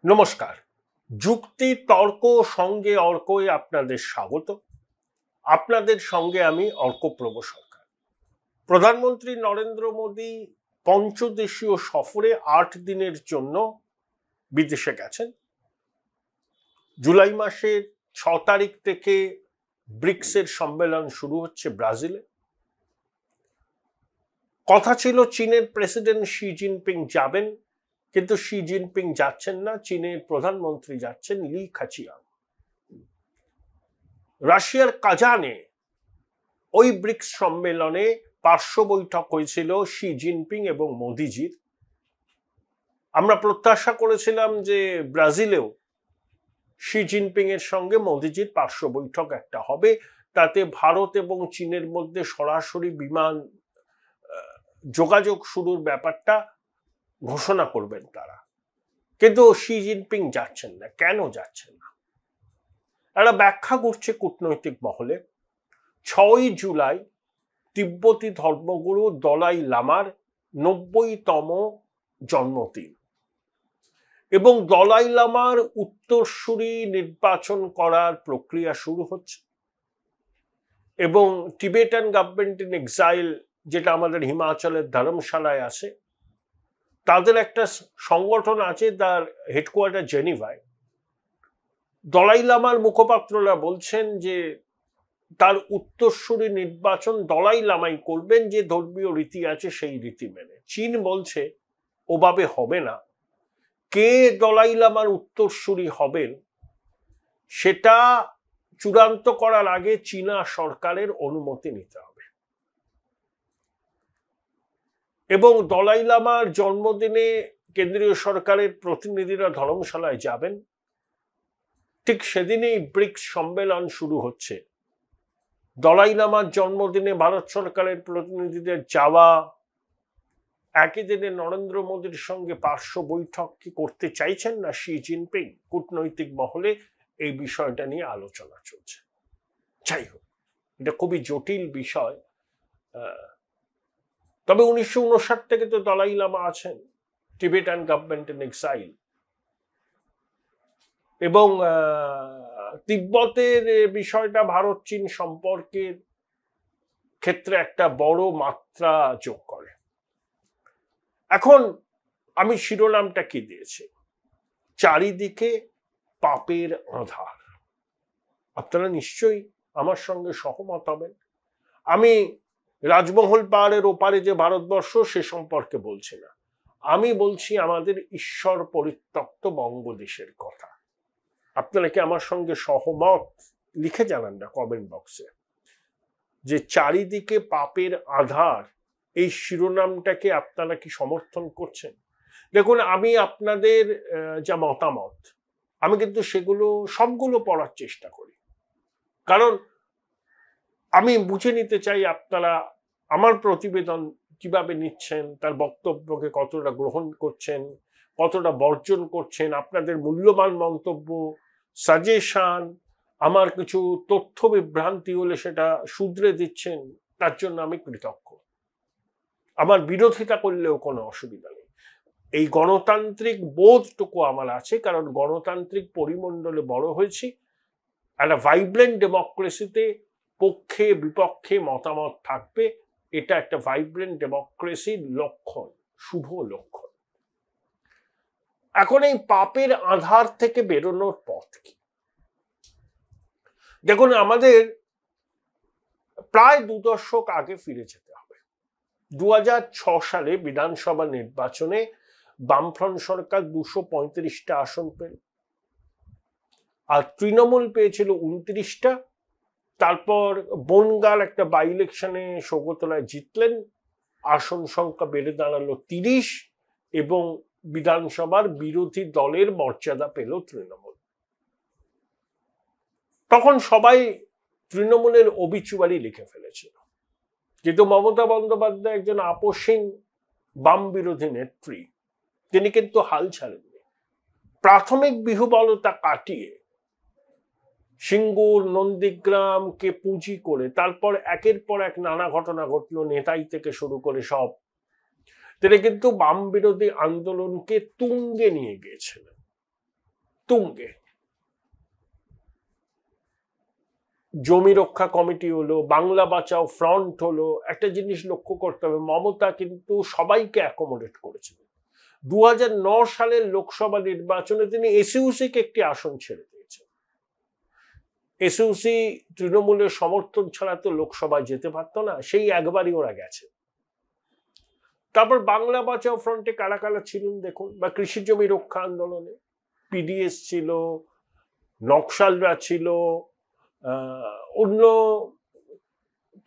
নমস্কার। যুক্তি তর্ক সঙ্গে অর্কয়ে আপনাদের স্বাগত। আপনাদের সঙ্গে আমি অর্কপ্রভ সরকার। প্রধানমন্ত্রী নরেন্দ্র মোদী পঞ্চদেশীয় সফরে ৮ দিনের জন্য বিদেশে গেছেন। জুলাই মাসের ৬ তারিখ থেকে ব্রিক্সের সম্মেলন শুরু হচ্ছে ব্রাজিলে। কথা ছিল চীনের প্রেসিডেন্ট শি জিনপিং যাবেন, কিন্তু শি জিনপিং যাচ্ছেন না, চীনের প্রধানমন্ত্রী যাচ্ছেন লি খাচিয়াং। রাশিয়ার কাজানে ওই ব্রিক্স সম্মেলনে পার্শ্ব বৈঠক হয়েছিল শি জিনপিং এবং মোদিজির। আমরা প্রত্যাশা করেছিলাম যে ব্রাজিলেও শি জিনপিং এর সঙ্গে মোদিজির পার্শ্ব বৈঠক একটা হবে, তাতে ভারত এবং চীনের মধ্যে সরাসরি বিমান যোগাযোগ শুরুর ব্যাপারটা ঘোষণা করবেন তারা। কিন্তু শি জিনপিং যাচ্ছেন না। কেন যাচ্ছেন না? একটা ব্যাখ্যা করছে কূটনৈতিক মহলে। ৬ জুলাই তিব্বতী ধর্মগুরু দলাই লামার ৯০তম জন্মদিন এবং দলাই লামার উত্তরসূরি নির্বাচন করার প্রক্রিয়া শুরু হচ্ছে এবং টিবেটান গভর্নমেন্ট ইন এক্সাইল, যেটা আমাদের হিমাচলের ধর্মশালায় আছে, তাদের একটা সংগঠন আছে, তার হেডকোয়ার্টার জেনিভায়। দলাই লামার মুখপাত্ররা বলছেন যে তার উত্তরসূরি নির্বাচন দলাই লামাই করবেন, যে ধর্মীয় রীতি আছে সেই রীতি মেনে। চীন বলছে ওভাবে হবে না। কে দলাই লামার উত্তরসূরি হবেন সেটা চূড়ান্ত করার আগে চীনা সরকারের অনুমতি নিতে হবে। এবং দলাই লামার জন্মদিনে কেন্দ্রীয় সরকারের প্রতিনিধিরা ধর্মশালায় যাবেন। ঠিক সেদিনেই ব্রিক্স সম্মেলন শুরু হচ্ছে। দলাই লামার জন্মদিনে ভারত সরকারের প্রতিনিধিদের যাওয়া, একই দিনে নরেন্দ্র মোদীর সঙ্গে পার্শ্ব বৈঠক কি করতে চাইছেন না শি জিনপিং? কূটনৈতিক মহলে এই বিষয়টা নিয়ে আলোচনা চলছে। যাই হোক, এটা খুবই জটিল বিষয়। তবে ১৯৫৯ থেকে তো দলাই লামা আছেন, টিবেটান গভর্নমেন্ট ইন এক্সাইল, এবং তিব্বতের বিষয়টা ভারত চীন সম্পর্কের ক্ষেত্রে একটা বড় মাত্রা যোগ করে। এখন আমি শিরোনামটা কি দিয়েছি? চারিদিকে পাপের আঁধার। আপনারা নিশ্চয়ই আমার সঙ্গে সহমত হবেন। আমি রাজমহল পাহাড়ের ওপারে যে ভারতবর্ষ সে সম্পর্কে বলছি না, আমি বলছি আমাদের ঈশ্বর পরিত্যক্ত বঙ্গদেশের কথা। আপনারা কি আমার সঙ্গে সহমত? লিখে জানান না কমেন্ট বক্সে। যে চারিদিকে পাপের আধার, এই শিরোনামটাকে আপনারা কি সমর্থন করছেন? দেখুন, আমি আপনাদের যা মতামত, আমি কিন্তু সেগুলো সবগুলো পড়ার চেষ্টা করি, কারণ আমি বুঝে নিতে চাই আপনারা আমার প্রতিবেদন কিভাবে নিচ্ছেন, তার বক্তব্যকে কতটা গ্রহণ করছেন, কতটা বর্জন করছেন, আপনাদের মূল্যবান মন্তব্য, সাজেশন, আমার কিছু তথ্য বিভ্রান্তি হলে সেটা শুধরে দিচ্ছেন, তার জন্য আমি কৃতজ্ঞ। আমার বিরোধিতা করলেও কোনো অসুবিধা নেই। এই গণতান্ত্রিক বোধটুকু আমার আছে, কারণ গণতান্ত্রিক পরিমণ্ডলে বড় হয়েছি। একটা ভাইব্রেন্ট ডেমোক্রেসিতে পক্ষে বিপক্ষে মতামত থাকবে, এটা একটা ভাইব্রেন্ট ডেমোক্রেসির লক্ষণ, শুভ লক্ষণ। এখন এই পাপের আধার থেকে বেরোনোর পথ কি? দেখুন, আমাদের প্রায় ২ দশক আগে ফিরে যেতে হবে। ২০০৬ সালে বিধানসভা নির্বাচনে বামফ্রন্ট সরকার ২৩৫টা আসন পেল, আর তৃণমূল পেয়েছিল ২৯টা। তারপর বনগাঁর একটা বাই ইলেকশনে সৌগতলায় জিতলেন, আসন সংখ্যা বেড়ে দাঁড়ালো ৩০, এবং বিধানসভার বিরোধী দলের মর্যাদা পেল তৃণমূল। তখন সবাই তৃণমূলের অবিচুয়ারি লিখে ফেলেছিল, কিন্তু মমতা বন্দ্যোপাধ্যায় একজন আপোষহীন বাম বিরোধী নেত্রী, তিনি কিন্তু হাল ছাড়েননি। প্রাথমিক বিহ্বলতা কাটিয়ে সিঙ্গুর, নন্দীগ্রামকে পুঁজি করে তারপর একের পর এক নানা ঘটনা ঘটলো, নেতাই থেকে শুরু করে সব, তিনি কিন্তু বাম বিরোধী আন্দোলনকে তুঙ্গে নিয়ে গিয়েছিলেন। তুঙ্গে। জমি রক্ষা কমিটি হলো, বাংলা বাঁচাও ফ্রন্ট হলো। একটা জিনিস লক্ষ্য করতে হবে, মমতা কিন্তু সবাইকে অ্যাকোমোডেট করেছিলেন। 2009 সালের লোকসভা নির্বাচনে তিনি এসইউসিকে একটি আসন ছেড়ে দিয়েছেন। এসইউসি তৃণমূলের সমর্থন ছাড়া তো লোকসভায় যেতে পারতো না, সেই একবারই ওরা গেছে। তারপর বাংলা বাঁচাও ফ্রন্টে কারা কারা ছিলেন দেখুন, বা কৃষি জমি রক্ষা আন্দোলনে পিডিএস ছিল, নকশালরা ছিল, অন্য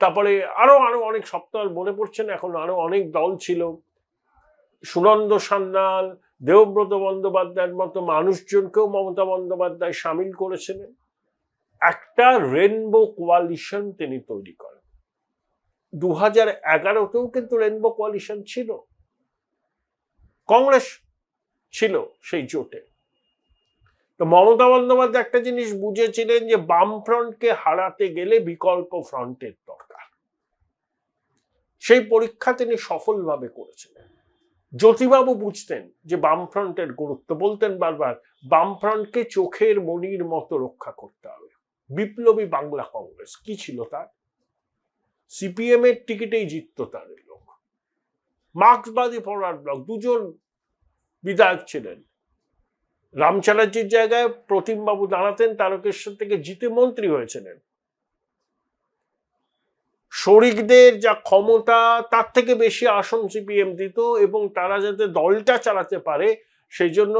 তারপরে আরো অনেক সপ্তাহ মনে পড়ছে না এখন, আরো অনেক দল ছিল। সুনন্দ সান্যাল, দেবব্রত বন্দ্যোপাধ্যায়ের মতো মানুষজনকেও মমতা বন্দ্যোপাধ্যায় সামিল করেছিলেন। একটা রেনবো কোয়ালিশন তিনি তৈরি করেন। 2011তেও কিন্তু রেনবো কোয়ালিশন ছিল, কংগ্রেস ছিল সেই জোটে। তো মমতা বন্দ্যোপাধ্যায় একটা জিনিস বুঝেছিলেন যে বাম ফ্রন্টকে হারাতে গেলে বিকল্প ফ্রন্টের দরকার। সেই পরীক্ষা তিনি সফলভাবে করেছিলেন। জ্যোতিবাবু বুঝতেন যে বাম ফ্রন্টের গুরুত্ব, বলতেন বারবার বাম ফ্রন্টকে চোখের মণির মতো রক্ষা করতে হবে। বিপ্লবী বাংলা কংগ্রেস কি ছিল তার? সিপিএম এর টিকিটেই জিতত তার লোক। মার্ক্সবাদী ফরওয়ার্ড ব্লক, দুজন বিধায়ক ছিলেন। রাম চ্যাটার্জির জায়গায় প্রতিমবাবু দাঁড়াতেন, তারকেশ্বর থেকে জিতে মন্ত্রী হয়েছিলেন। শরিকদের যা ক্ষমতা তার থেকে বেশি আসন সিপিএম দিত, এবং তারা যাতে দলটা চালাতে পারে সেই জন্য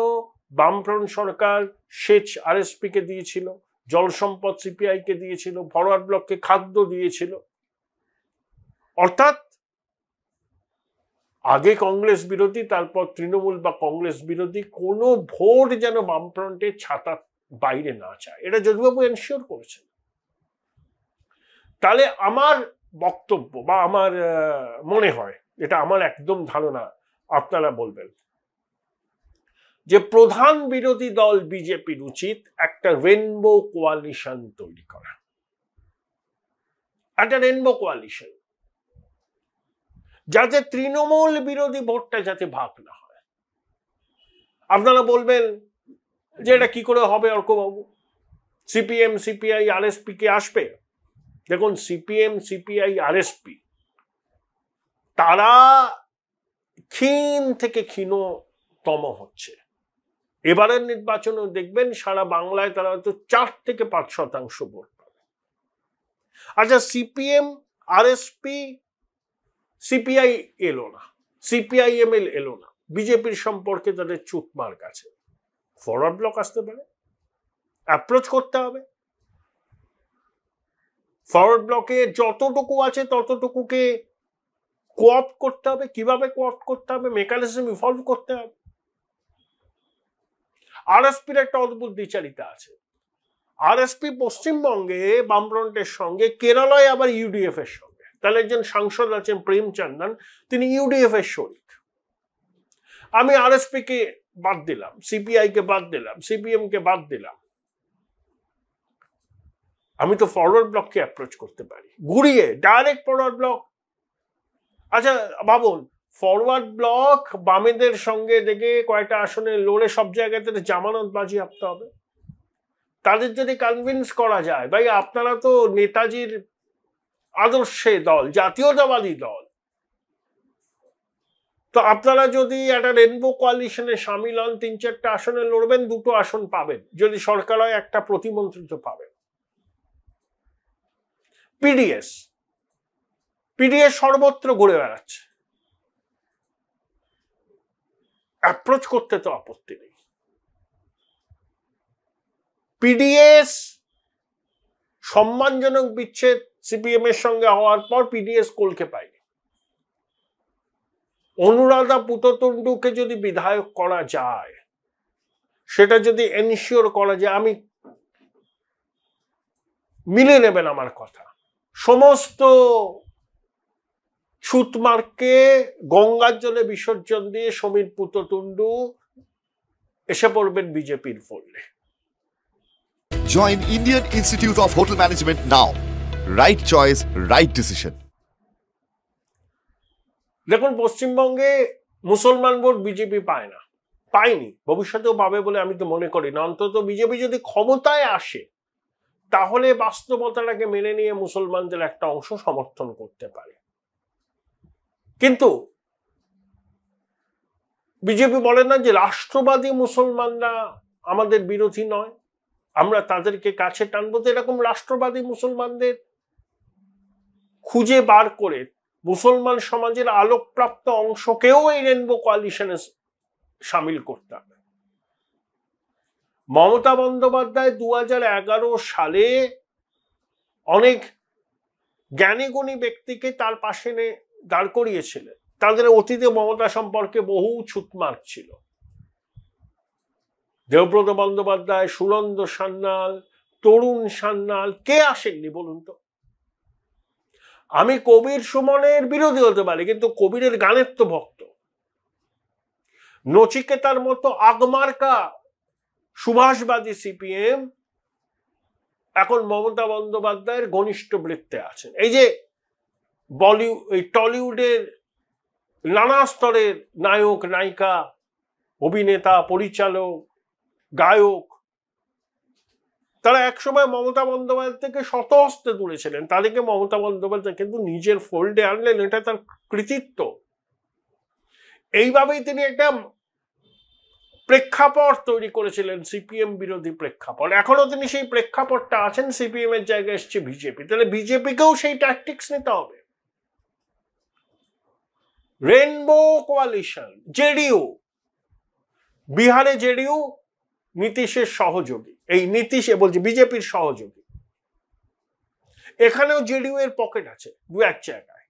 বামফ্রন্ট সরকার সেচ আরএসপি কে দিয়েছিল, জল সম্পদ সিপিআই কে দিয়েছিল, ফরওয়ার্ড ব্লককে খাদ্য দিয়েছিল। অর্থাৎ আগে কংগ্রেস বিরোধী, তারপর তৃণমূল বা কংগ্রেস বিরোধী কোনো ভোট যেন বামফ্রন্টের ছাতা বাইরে না যায়, এটা জ্যোতিবাবু এনশিওর করেছেন। তাহলে আমার বক্তব্য বা আমার মনে হয়, এটা আমার একদম ধারণা, আপনারা বলবেন, যে প্রধান বিরোধী দল বিজেপির উচিত একটা রেনবো কোয়ালিশন তৈরি করা। একটা রেনবো কোয়ালিশন যাতে তৃণমূল বিরোধী ভোটটা যাতে ভাগ না হয়। আপনারা বলবেন যে এটা কি করে হবে অর্কবাবু, সিপিএম সিপিআই আরএসপি কে আসবে? দেখুন, সিপিএম সিপিআই আরএসপি তারা ক্ষীণ থেকে ক্ষীণতম হচ্ছে। এবারের নির্বাচনে দেখবেন সারা বাংলায় তারা হয়তো 4 থেকে 5% ভোট পাবে। আচ্ছা, সিপিএম আরএসপি সিপিআই এলো না, সিপিআইএমএল এলো না, বিজেপির সম্পর্কে তাদের চুতমার কাছে, ফরওয়ার্ড ব্লক আসতে পারে, অ্যাপ্রোচ করতে হবে। ফরওয়ার্ড ব্লকে যতটুকু আছে ততটুকুকে কোঅপ্ট করতে হবে। কিভাবে কোঅপ্ট করতে হবে? মেকানিজম ইভলভ করতে হবে। আরএসপির একটা অদ্ভুত দ্বিচারিতা আছে। আরএসপি পশ্চিমবঙ্গে বামফ্রন্টের সঙ্গে, কেরালায় আবার ইউডিএফ এর সঙ্গে। তাহলে একজন সাংসদ আছেন প্রেমচন্দন, তিনি ইউডিএফ এর শরিক। আমি আরএসপি কে বাদ দিলাম, সিপিআই কে বাদ দিলাম, সিপিএম কে বাদ দিলাম, আমি তো ফরওয়ার্ড ব্লককে অ্যাপ্রোচ করতে পারি, ঘুরিয়ে ডাইরেক্ট ফরওয়ার্ড ব্লক। আচ্ছা ভাবুন, ফরওয়ার্ড ব্লক বামেদের সঙ্গে দেখে কয়েকটা আসনে লড়ে সব জায়গাতে জামানত বাজি আনতে হবে। তাদের যদি কনভিন্স করা যায়, ভাই আপনারা তো নেতাজির আদর্শে দল, জাতীয়তাবাদী দল, তো আপনারা যদি একটা রেনবো কোয়ালিশনে সামিল হন, 3-4টা আসনে লড়বেন, 2টো আসন পাবেন, যদি সরকার হয় একটা প্রতিমন্ত্রী তো পাবেন। পিডিএস সর্বত্র ঘুরে বেড়াচ্ছে, অ্যাপ্রোচ করতে তো আপত্তি নেই। পিডিএস সম্মানজনক বিচ্ছেদ সিপিএম এর সঙ্গে হওয়ার পর পিডিএস কোলকে পায়নি। অনুরাধা পুততুণ্ডুকে যদি বিধায়ক করা যায়, সেটা যদি এনশিওর করা যায়, আমি মিলে নেবেন আমার কথা, সমস্ত ছুতমার্কে গঙ্গার জলে বিসর্জন দিয়ে সমীর পুততুণ্ডু এসে পড়বেন বিজেপির ফোল্ডে। Join Indian Institute of Hotel Management now. Right choice, right decision. দেখুন, পশ্চিমবঙ্গে মুসলমান ভোট বিজেপি পায় না, পায়নি, ভবিষ্যতেও পাবে বলে আমি তো মনে করি না। অন্তত বিজেপি যদি ক্ষমতায় আসে তাহলে বাস্তবতাটাকে মেনে নিয়ে মুসলমানদের একটা অংশ সমর্থন করতে পারে। কিন্তু বিজেপি বলে না যে রাষ্ট্রবাদী মুসলমানরা আমাদের বিরোধী নয়, আমরা তাদেরকে কাছে টানবো। তো এরকম রাষ্ট্রবাদী মুসলমানদের খুঁজে বার করে মুসলমান সমাজের আলোকপ্রাপ্ত অংশকেও এই রেনবো কোয়ালিশনে সামিল করতে হবে। মমতা বন্দ্যোপাধ্যায় 2011 সালে অনেক জ্ঞানীগুণী ব্যক্তিকে তার পাশে দাঁড় করিয়েছিলেন। তাদের অতীতে মমতা সম্পর্কে বহু ছুতমার্ক ছিল। দেবব্রত বন্দ্যোপাধ্যায়, সুরন্দ সান্যাল, তরুণ সান্যাল, কে আসেননি বলুন তো? আমি কবির সুমনের বিরোধী হতে পারি, কিন্তু কবিরের গানের তো ভক্ত। নচিকেতার মতো আগমার্কা সুভাষবাদী সিপিএম এখন মমতা বন্দ্যোপাধ্যায়ের ঘনিষ্ঠ বৃত্তে আছেন। এই যে টলিউডের নানা স্তরের নায়ক, নায়িকা, অভিনেতা, পরিচালক, গায়ক, তারা একসময় মমতা বন্দ্যোপাধ্যায় থেকে শতহস্তে দূরে ছিলেন। তাদেরকে মমতা বন্দ্যোপাধ্যায় কিন্তু নিজের ফোল্ডে আনলেন, এটা তার কৃতিত্ব। এইভাবেই তিনি একটা প্রেক্ষাপট তৈরি করেছিলেন, সিপিএম বিরোধী প্রেক্ষাপট। এখনো তিনি সেই প্রেক্ষাপটটা আছেন, সিপিএম এর জায়গায় এসছে বিজেপি। তাহলে বিজেপিকেও সেই ট্যাকটিক্স নিতে হবে। রেনবো কোয়ালিশন, জেডিইউ, বিহারে জেডিইউ নীতিশের সহযোগী, এই নীতিশে বলছে বিজেপির সহযোগী। এখানেও জেডিইউ এর পকেট আছে দু এক জায়গায়।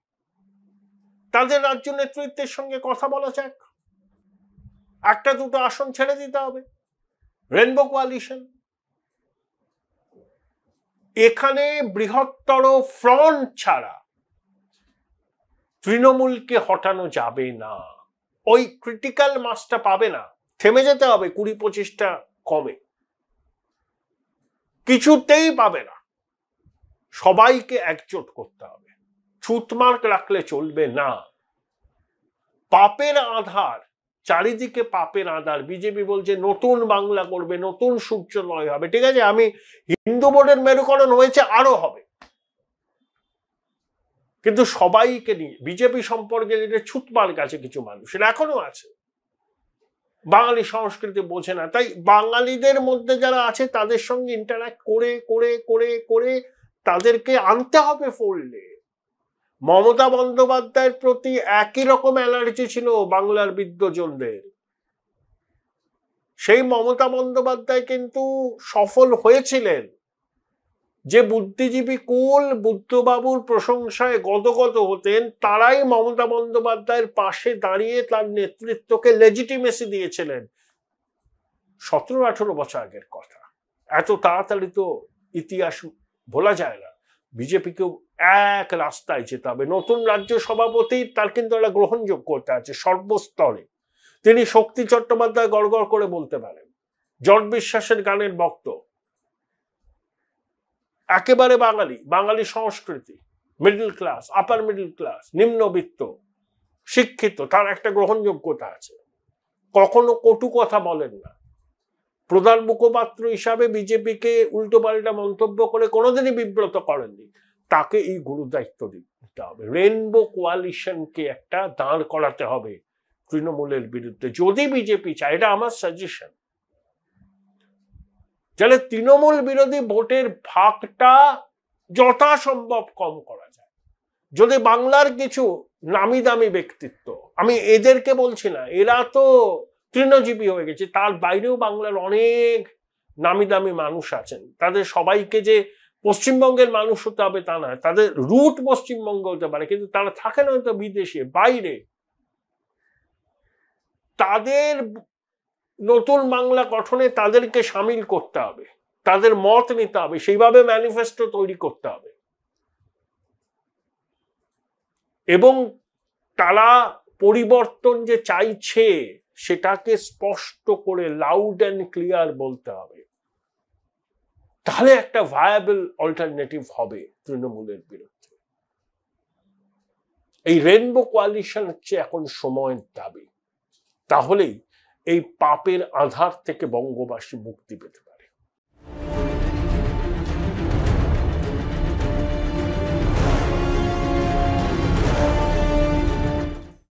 তাদের রাজ্য নেতৃত্বের সঙ্গে কথা বলা যাক, একটা দুটো আসন ছেড়ে দিতে হবে। রেনবো কোয়ালিশন, এখানে বৃহত্তর ফ্রন্ট ছাড়া তৃণমূলকে হটানো যাবে না। ওই ক্রিটিক্যাল মাসটা পাবে না, থেমে যেতে হবে 20-25টা কমে, কিছুতেই পাবে না। সবাইকে একজোট করতে হবে, ছুটমার্ক রাখলে চলবে না। পাপের আধার, চারিদিকে পাপের আধার। বিজেপি বলছে নতুন বাংলা করবে, নতুন সূর্যোদয় হবে। ঠিক আছে, আমি হিন্দু ভোটের মেরুকরণ হয়েছে, আরো হবে, কিন্তু সবাইকে নিয়ে। বিজেপি সম্পর্কে যেটা ছুটমার্ক আছে কিছু মানুষের এখনো আছে, বাঙালি সংস্কৃতি বোঝে না। তাই বাঙালিদের মধ্যে যারা আছে তাদের সঙ্গে ইন্টারঅ্যাক্ট করে করে করে করে তাদেরকে আনতে হবে ফোল্ডে। মমতা বন্দ্যোপাধ্যায়ের প্রতি একই রকম অ্যালার্জি ছিল বাংলার বিদ্বজনদের। সেই মমতা বন্দ্যোপাধ্যায় কিন্তু সফল হয়েছিলেন। যে বুদ্ধিজীবী কুল বুদ্ধবাবুর প্রশংসায় গদগদ হতেন, তারাই মমতা বন্দ্যোপাধ্যায়ের পাশে দাঁড়িয়ে তার নেতৃত্বকে লেজিটিমেসি দিয়েছিলেন। 17-18 বছর আগের কথা, এত তাড়াতাড়ি তো ইতিহাস ভোলা যায় না। বিজেপিকেও এক রাস্তায় যেতে হবে। নতুন রাজ্য সভাপতি, তার কিন্তু একটা গ্রহণযোগ্যতা আছে সর্বস্তরে। তিনি শক্তি চট্টোপাধ্যায় গড়গড় করে বলতে পারেন, জট বিশ্বাসের গানের ভক্ত, একেবারে বাঙালি, বাঙালি সংস্কৃতি, মিডল ক্লাস, আপার মিডল ক্লাস, নিম্নবিত্ত, শিক্ষিত, তার একটা গ্রহণযোগ্যতা আছে। কখনো কটু কথা বলেন না। প্রধান মুখপাত্র হিসাবে বিজেপিকে উল্টোপাল্টা মন্তব্য করে কোনোদিনই বিব্রত করেননি। তাকে এই গুরু দায়িত্ব দিতে হবে। রেনবো কোয়ালিশনকে একটা দাঁড় করাতে হবে তৃণমূলের বিরুদ্ধে, যদি বিজেপি চায়। এটা আমার সাজেশন। তাহলে তৃণমূল বিরোধী ভোটের ভাগটা যথাসম্ভব কম করা যায়। যদি বাংলার কিছু নামি দামি ব্যক্তিত্ব, আমি এদেরকে বলছি না, এরা তো তৃণজীবী হয়ে গেছে, তার বাইরেও বাংলার অনেক নামি দামি মানুষ আছেন। তাদের সবাইকে যে পশ্চিমবঙ্গের মানুষ হতে হবে তা নয়, তাদের রুট পশ্চিমবঙ্গ হতে পারে, কিন্তু তারা থাকেন হয়তো বিদেশে, বাইরে। তাদের নতুন বাংলা গঠনে তাদেরকে সামিল করতে হবে, তাদের মত নিতে হবে, সেইভাবে ম্যানিফেস্টো তৈরি করতে হবে। এবং তারা পরিবর্তন যে চাইছে সেটাকে স্পষ্ট করে লাউড অ্যান্ড ক্লিয়ার বলতে হবে। তাহলে একটা ভায়াবল অল্টারনেটিভ হবে তৃণমূলের বিরুদ্ধে। এই রেনবো কোয়ালিশন হচ্ছে এখন সময়ের দাবি। তাহলেই এই পাপের আধার থেকে বঙ্গবাসী মুক্তি পেতে পারে।